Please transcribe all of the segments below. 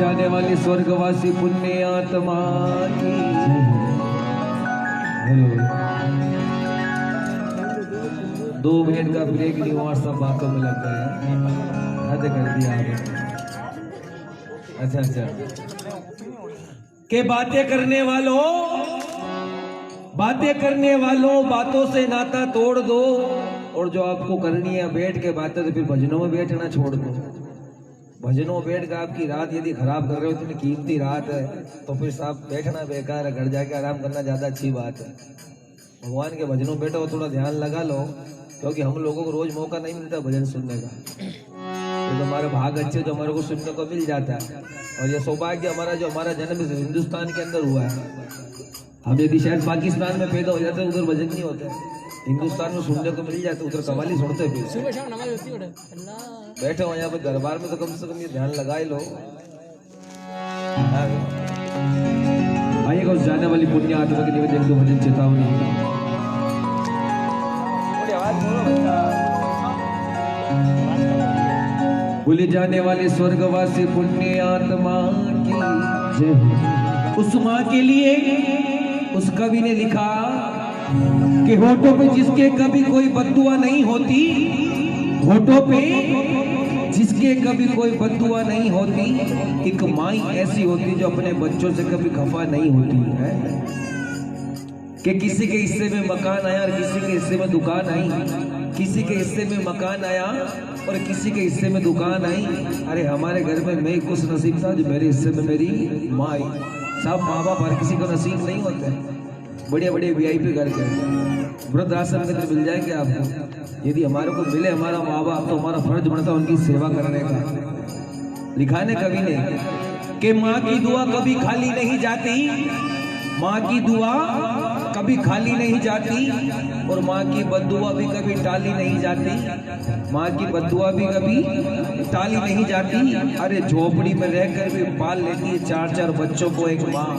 जाने वाली स्वर्गवासी पुण्य आत्मा की। दो मिनट का ब्रेक नहीं हुआ, सब बातों में लग गए, हद कर दिया आपने। अच्छा के बातें करने वालों बातों से नाता तोड़ दो, और जो आपको करनी है बैठ के बातें, तो फिर भजनों में बैठना छोड़ दो। भजनों में बैठ कर आपकी रात यदि खराब कर रहे हो, इतनी कीमती रात है, तो फिर साहब बैठना बेकार है, घर जाके आराम करना ज्यादा अच्छी बात है। भगवान के भजनों में बैठो, थोड़ा ध्यान लगा लो, क्योंकि हम लोगों को रोज मौका नहीं मिलता भजन सुनने का। तो हमारे भाग अच्छे जो हमारे को सुनने को मिल जाता है, और ये सौभाग्य हमारा जो हमारा जन्म हिंदुस्तान के अंदर हुआ है। हम यदि शायद पाकिस्तान में पैदा हो जाते उधर भजन नहीं होते, हिंदुस्तान में सुनने को मिल जाते, उधर कवाली सुनते। फिर बैठे हो यहाँ पे दरबार में, तो कम से कम ये ध्यान लगा ही लो। आइएगा उस जाने वाली पुण्य आत्मा के लिए एक दो भजन चेतावनी। भूल जाने वाली स्वर्गवासी पुण्य आत्मा की। उस माँ के लिए उस कवि ने लिखा कि होठों पे जिसके कभी कोई बद्दुआ नहीं होती, होठों पे जिसके कभी कोई बद्दुआ नहीं होती, एक माँ ऐसी होती जो अपने बच्चों से कभी खफा नहीं होती है। कि किसी के हिस्से में मकान आया और किसी के हिस्से में दुकान आई, किसी के हिस्से में मकान आया और किसी के हिस्से में दुकान आई। अरे हमारे घर में मैं खुश नसीब था जो मेरे हिस्से में मेरी माँ आई। सब माँ बाप हर किसी को नसीब नहीं होते, बड़े बड़े VIP घर के वृद्धाश्रम में मिल जाएंगे आपको। यदि हमारे को मिले हमारा माँ बाप, तो हमारा फर्ज बनता है उनकी सेवा करने का। लिखा ने कवि ने कि माँ की दुआ कभी खाली नहीं जाती, माँ की दुआ कभी खाली नहीं जाती, और माँ की बद्दुआ भी कभी टाली नहीं जाती। माँ की बद्दुआ भी कभी टाली नहीं जाती। अरे झोपड़ी में रहकर भी पाल लेती है 4-4 बच्चों को एक माँ,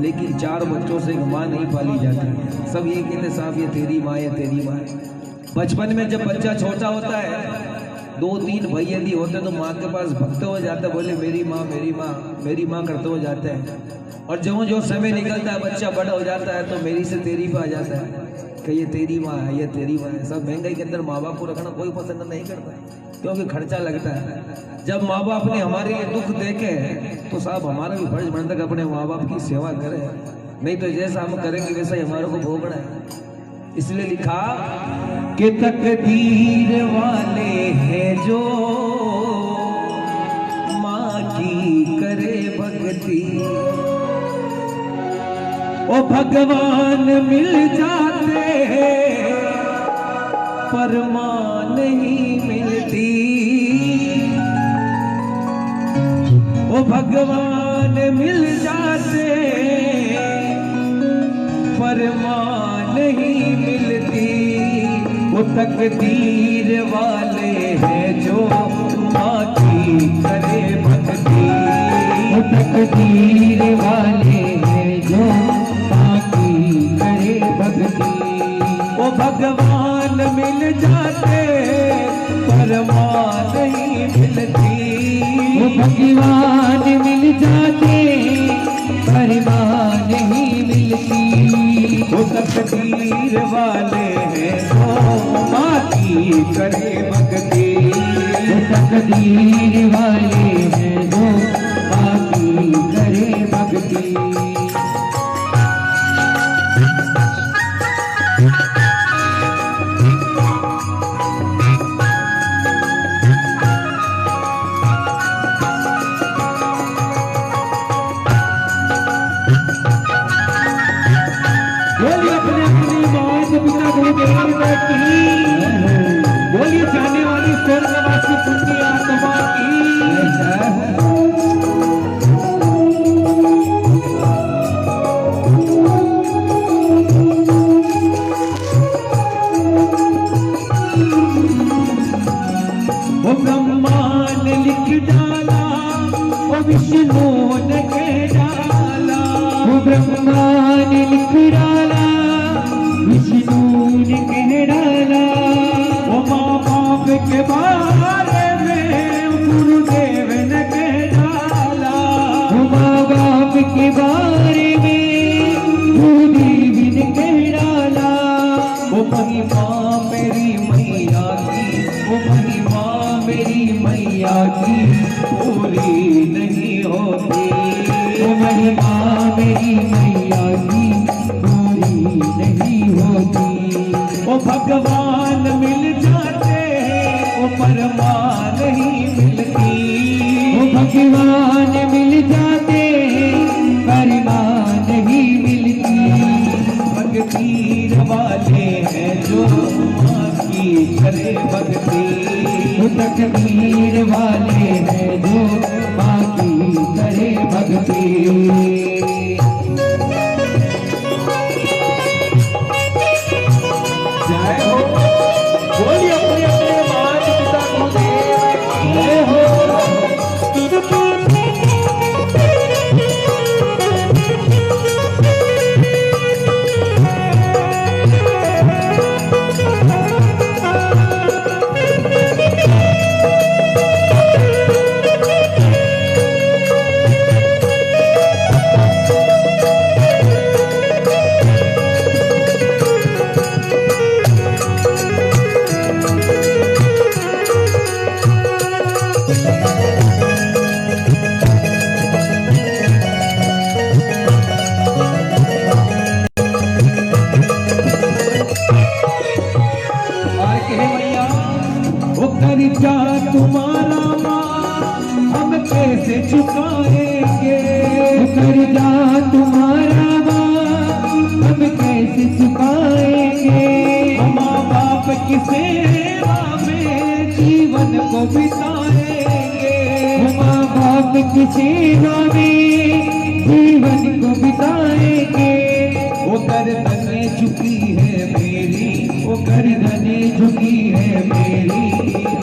लेकिन 4 बच्चों से एक माँ नहीं पाली जाती। सब ये कहते साहब ये तेरी माँ है, तेरी माँ है। बचपन में जब बच्चा छोटा होता है, 2-3 भाई यदि होते तो माँ के पास भगते हो जाते, बोले मेरी माँ मेरी माँ मेरी माँ करते हो जाते हैं। और जो समय निकलता है, बच्चा बड़ा हो जाता है, तो मेरी से तेरी पे आ जाता है कि ये तेरी माँ है, ये तेरी माँ है। सब महंगाई के अंदर माँ बाप को रखना कोई पसंद नहीं करता, क्योंकि खर्चा लगता है। जब माँ बाप ने हमारे लिए दुख देखे, तो साहब हमारा भी फर्ज बनता है कि अपने माँ बाप की सेवा करें, नहीं तो जैसा हम करेंगे वैसा ही हमारे को भोगना है। इसलिए लिखा कि तकदीर वाले हैं जो माँ की करे भक्ति, ओ भगवान मिल जाते हैं पर माँ नहीं मिलती। ओ भगवान मिल जाते पर माँ नहीं मिलती। वो तकदीर वाले हैं जो माँ की करे भक्ति, वो तकदीर वाले हैं जो माँ की करे भक्ति। वो भगवान मिल जाते पर माँ नहीं मिलती। वो भगवान मिल जाते पर माँ नहीं मिलती। वो तकदीर वाले हैं जो माँ की करे भक्ति, वो तकदीर वाले हैं जो माँ की करे भक्ति। बोलिए जाने वाली स्वर्गवासी पुण्य आत्मा की। वो ब्रह्मा ने लिख डाला, वो विष्णु ने कह डाला। वो ब्रह्मा ने लिख डाला, विष्णु ने कह डाला। वो माँ बाप के बारे में गुरुदेव ने कह डाला। वो महिमा मेरी मैया की पूरी नहीं होती, वो महिमा मेरी मैया की पूरी नहीं होती। वो भगवान मिल जाते वो परमान नहीं मिलती, वो भगवान मिल जाते परमान नहीं मिलती। भक्ति वाले हैं जो माँ की करे भक्ति, वो तकदीर वाले हैं जो माँ की करे भक्ति। जय हो बोलिए अपने अपने माता पिता को जय हो। कर्जा तुम्हारा माँ हम कैसे चुकाएंगे, कर्जा तुम्हारा माँ हम कैसे चुकाएंगे। माँ बाप की सेवा में जीवन को बिताएंगे, माँ बाप की सेवा में जीवन को बिताएंगे। वो गर्दने झुकी है मेरी, वो गर्दने झुकी है मेरी,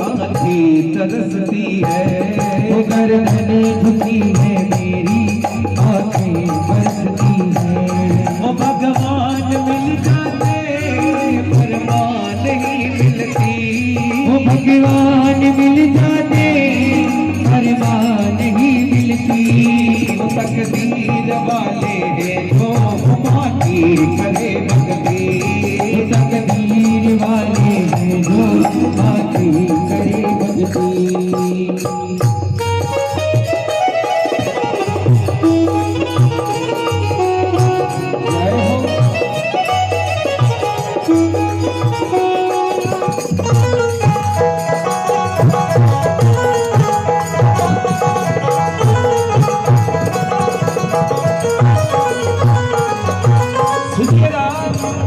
आँखें तरसती है, वो गर्दने झुकी है मेरी, आँखें बरसती है। वो भगवान मिल जाते परमान नहीं मिलती, वो भगवान मिल जाते परमान नहीं मिलती। वो तकदीर वाले हैं जो माँ की करे भक्ति, वो तकदीर वाले हैं जो माँ की करे भक्ति।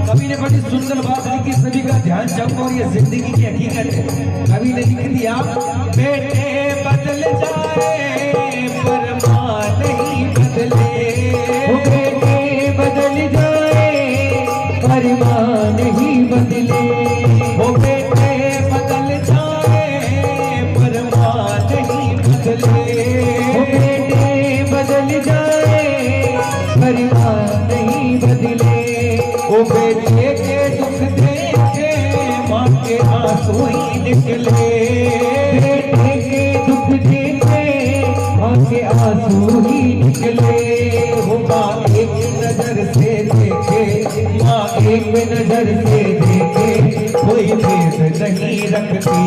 कवि ने बड़ी सुंदर बात लिखी, सभी का ध्यान चाहूंगा और ये जिंदगी की हकीकत है। कवि ने लिख दिया, बेटे बदल जाए पर माँ नहीं बदले, बेटे बदल जाए पर माँ नहीं बदले। वो बेटे बदल जाए पर माँ नहीं बदले, बेटे बदल जाए पर माँ नहीं बदले। वो बेटे के दुख देखे माँ के आंसू ही निकले, बेटे के दुख देखे माँ के आंसू ही निकले। वो माँ एक नजर से देखे, माँ एक नजर से देखे कोई भेद नहीं रखती,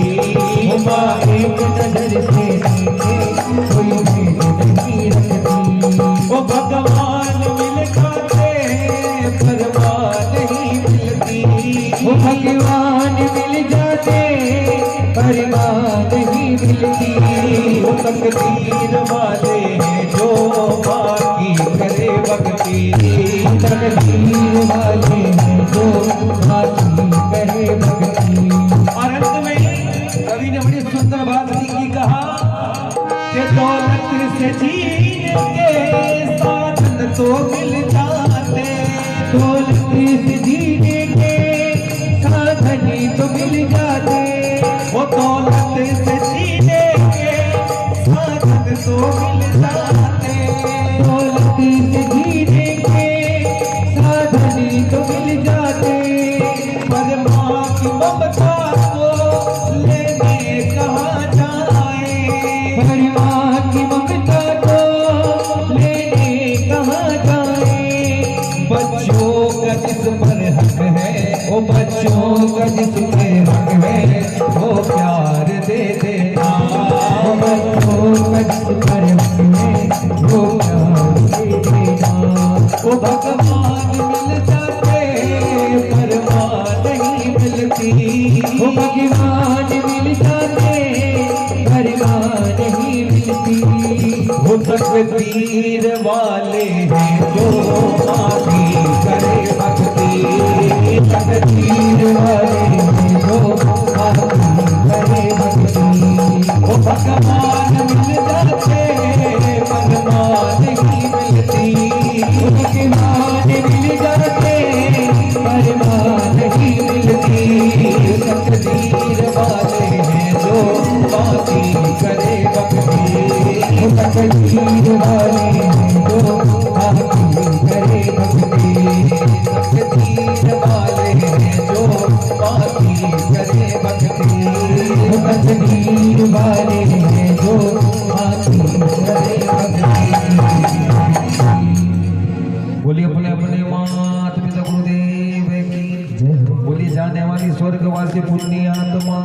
वो माँ एक नजर से देखे कोई भेद नहीं रखती। वो भगवान मिल जाते परवान नहीं मिलती, वो भगवान मिल जाते परवान नहीं मिलती। वो तकदीर वाले हैं जो माँ की करे भक्ति, तकदीर वाले हैं जो माँ की करे भक्ति। और अंत में कवि ने बड़ी सुंदर बात लिखी, कहा कि दौलत से जीने के साधन तो मिल जाते, दौलत से जीने के साधन तो मिल जाते। वो दौलत से जीने के साधन तो मिल जाते, दौलत से जीने के साधन तो मिल जाते। पर माँ की ममता को लेने कहाँ जाए, पर माँ की ममता को लेने कहाँ जाए। माती करे भक्ति तकदीर वाले हैं जो माती करे भक्ति वो भगवान मिल जाते भगवान ही मिलती भगवान मिल जाते भगवान ही मिलती तकदीर वाले हैं जो माती करे भक्ति तकदीर वाले हैं जो माती करे भक्ति तकदीर वाले हैं जो माती करे भक्ति तकदीर वाले हैं जो माती करे भक्ति। बोलिए अपने अपने माता पिता गुरुदेव की, बोलिए जाने वाली स्वर्गवासी पुण्य आत्मा